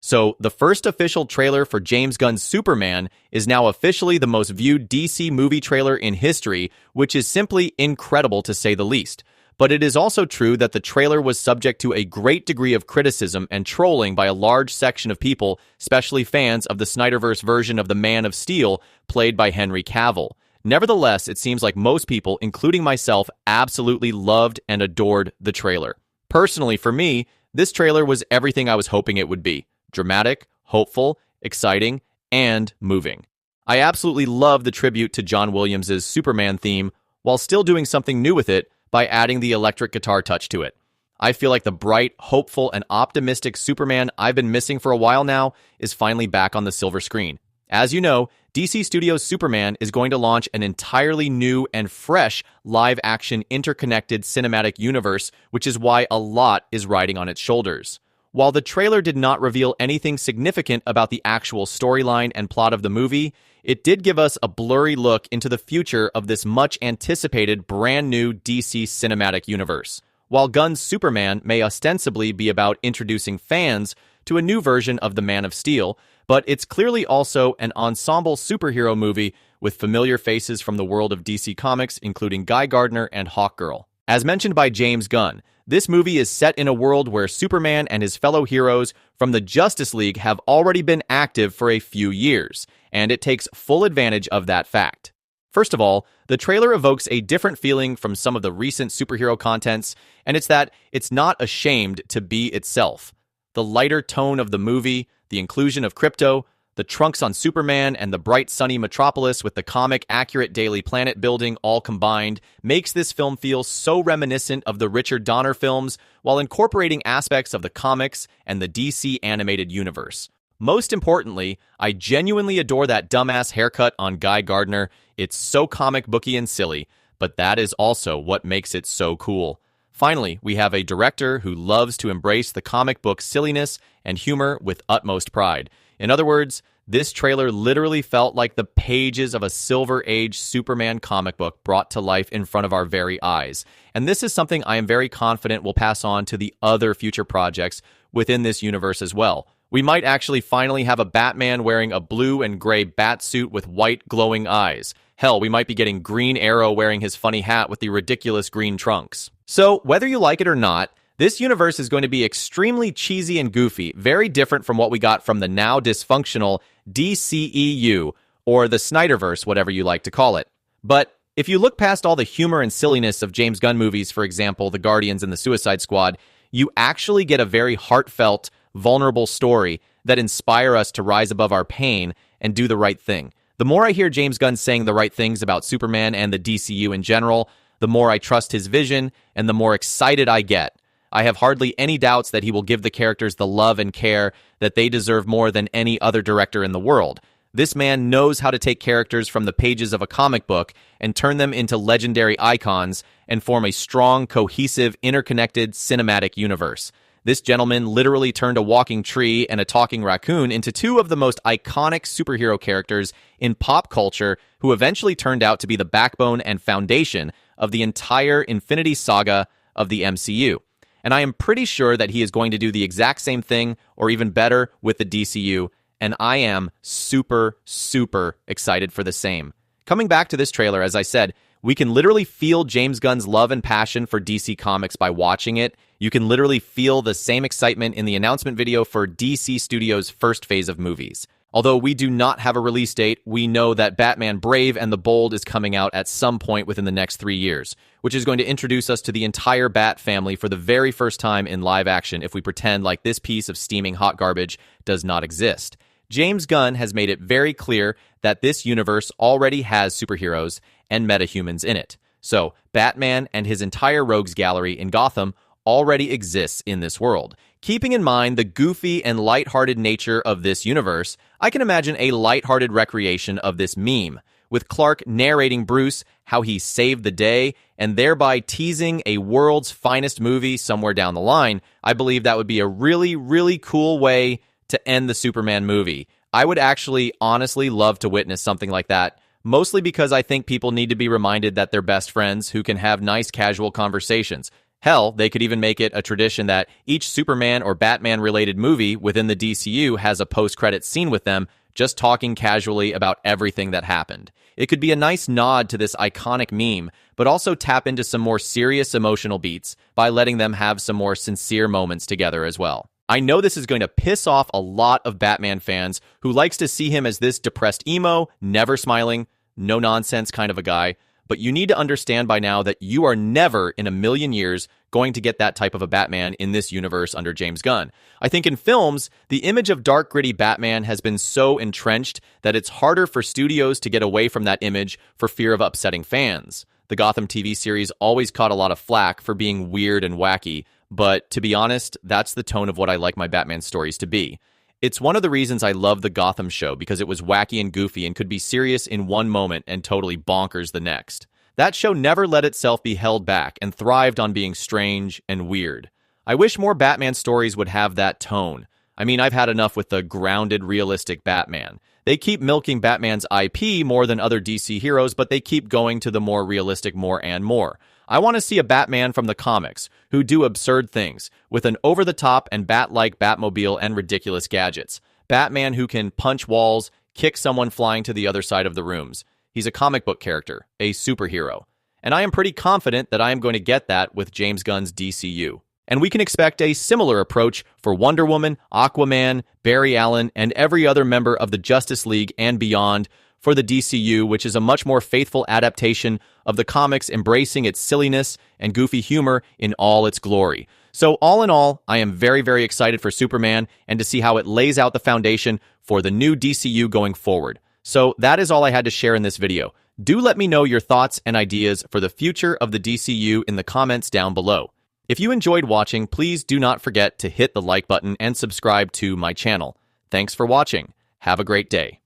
So, the first official trailer for James Gunn's Superman is now officially the most viewed DC movie trailer in history, which is simply incredible to say the least. But it is also true that the trailer was subject to a great degree of criticism and trolling by a large section of people, especially fans of the Snyderverse version of the Man of Steel, played by Henry Cavill. Nevertheless, it seems like most people, including myself, absolutely loved and adored the trailer. Personally, for me, this trailer was everything I was hoping it would be. Dramatic, hopeful, exciting, and moving. I absolutely love the tribute to John Williams' Superman theme, while still doing something new with it by adding the electric guitar touch to it. I feel like the bright, hopeful, and optimistic Superman I've been missing for a while now is finally back on the silver screen. As you know, DC Studios' Superman is going to launch an entirely new and fresh live-action interconnected cinematic universe, which is why a lot is riding on its shoulders. While the trailer did not reveal anything significant about the actual storyline and plot of the movie, it did give us a blurry look into the future of this much-anticipated brand new DC cinematic universe. While Gunn's Superman may ostensibly be about introducing fans to a new version of the Man of Steel, but it's clearly also an ensemble superhero movie with familiar faces from the world of DC Comics, including Guy Gardner and Hawkgirl. As mentioned by James Gunn, this movie is set in a world where Superman and his fellow heroes from the Justice League have already been active for a few years, and it takes full advantage of that fact. First of all, the trailer evokes a different feeling from some of the recent superhero contents, and it's that it's not ashamed to be itself. The lighter tone of the movie, the inclusion of Krypto, the trunks on Superman, and the bright sunny metropolis with the comic-accurate Daily Planet building all combined makes this film feel so reminiscent of the Richard Donner films while incorporating aspects of the comics and the DC animated universe. Most importantly, I genuinely adore that dumbass haircut on Guy Gardner. It's so comic booky and silly, but that is also what makes it so cool. Finally, we have a director who loves to embrace the comic book silliness and humor with utmost pride. In other words, this trailer literally felt like the pages of a Silver Age Superman comic book brought to life in front of our very eyes. And this is something I am very confident will pass on to the other future projects within this universe as well. We might actually finally have a Batman wearing a blue and gray bat suit with white glowing eyes. Hell, we might be getting Green Arrow wearing his funny hat with the ridiculous green trunks. So, whether you like it or not, this universe is going to be extremely cheesy and goofy, very different from what we got from the now dysfunctional DCEU, or the Snyderverse, whatever you like to call it. But if you look past all the humor and silliness of James Gunn movies, for example, The Guardians and The Suicide Squad, you actually get a very heartfelt, vulnerable story that inspire us to rise above our pain and do the right thing. The more I hear James Gunn saying the right things about Superman and the DCU in general, the more I trust his vision and the more excited I get. I have hardly any doubts that he will give the characters the love and care that they deserve more than any other director in the world. This man knows how to take characters from the pages of a comic book and turn them into legendary icons and form a strong, cohesive, interconnected cinematic universe. This gentleman literally turned a walking tree and a talking raccoon into two of the most iconic superhero characters in pop culture who eventually turned out to be the backbone and foundation of the entire Infinity Saga of the MCU. And I am pretty sure that he is going to do the exact same thing, or even better, with the DCU, and I am super, super excited for the same. Coming back to this trailer, as I said, we can literally feel James Gunn's love and passion for DC Comics by watching it. You can literally feel the same excitement in the announcement video for DC Studios' first phase of movies. Although we do not have a release date, we know that Batman Brave and the Bold is coming out at some point within the next 3 years, which is going to introduce us to the entire Bat family for the very first time in live action if we pretend like this piece of steaming hot garbage does not exist. James Gunn has made it very clear that this universe already has superheroes and metahumans in it. So, Batman and his entire rogues gallery in Gotham already exists in this world. Keeping in mind the goofy and lighthearted nature of this universe, I can imagine a lighthearted recreation of this meme, with Clark narrating Bruce how he saved the day and thereby teasing a world's finest movie somewhere down the line. I believe that would be a really, really cool way to end the Superman movie. I would actually honestly love to witness something like that, mostly because I think people need to be reminded that they're best friends who can have nice casual conversations. Hell, they could even make it a tradition that each Superman or Batman-related movie within the DCU has a post-credit scene with them just talking casually about everything that happened. It could be a nice nod to this iconic meme, but also tap into some more serious emotional beats by letting them have some more sincere moments together as well. I know this is going to piss off a lot of Batman fans who likes to see him as this depressed emo, never smiling, no-nonsense kind of a guy, but you need to understand by now that you are never in a million years going to get that type of a Batman in this universe under James Gunn. I think in films, the image of dark, gritty Batman has been so entrenched that it's harder for studios to get away from that image for fear of upsetting fans. The Gotham TV series always caught a lot of flack for being weird and wacky, but to be honest, that's the tone of what I like my Batman stories to be. It's one of the reasons I love the Gotham show, because it was wacky and goofy and could be serious in one moment and totally bonkers the next. That show never let itself be held back and thrived on being strange and weird. I wish more Batman stories would have that tone. I mean, I've had enough with the grounded, realistic Batman. They keep milking Batman's IP more than other DC heroes, but they keep going to the more realistic more and more. I want to see a Batman from the comics who do absurd things with an over-the-top and bat-like Batmobile and ridiculous gadgets. Batman who can punch walls, kick someone flying to the other side of the rooms. He's a comic book character, a superhero. And I am pretty confident that I am going to get that with James Gunn's DCU. And we can expect a similar approach for Wonder Woman, Aquaman, Barry Allen, and every other member of the Justice League and beyond for the DCU, which is a much more faithful adaptation of the comics, embracing its silliness and goofy humor in all its glory. So all in all, I am very, very excited for Superman and to see how it lays out the foundation for the new DCU going forward. So that is all I had to share in this video. Do let me know your thoughts and ideas for the future of the DCU in the comments down below. If you enjoyed watching, please do not forget to hit the like button and subscribe to my channel. Thanks for watching. Have a great day.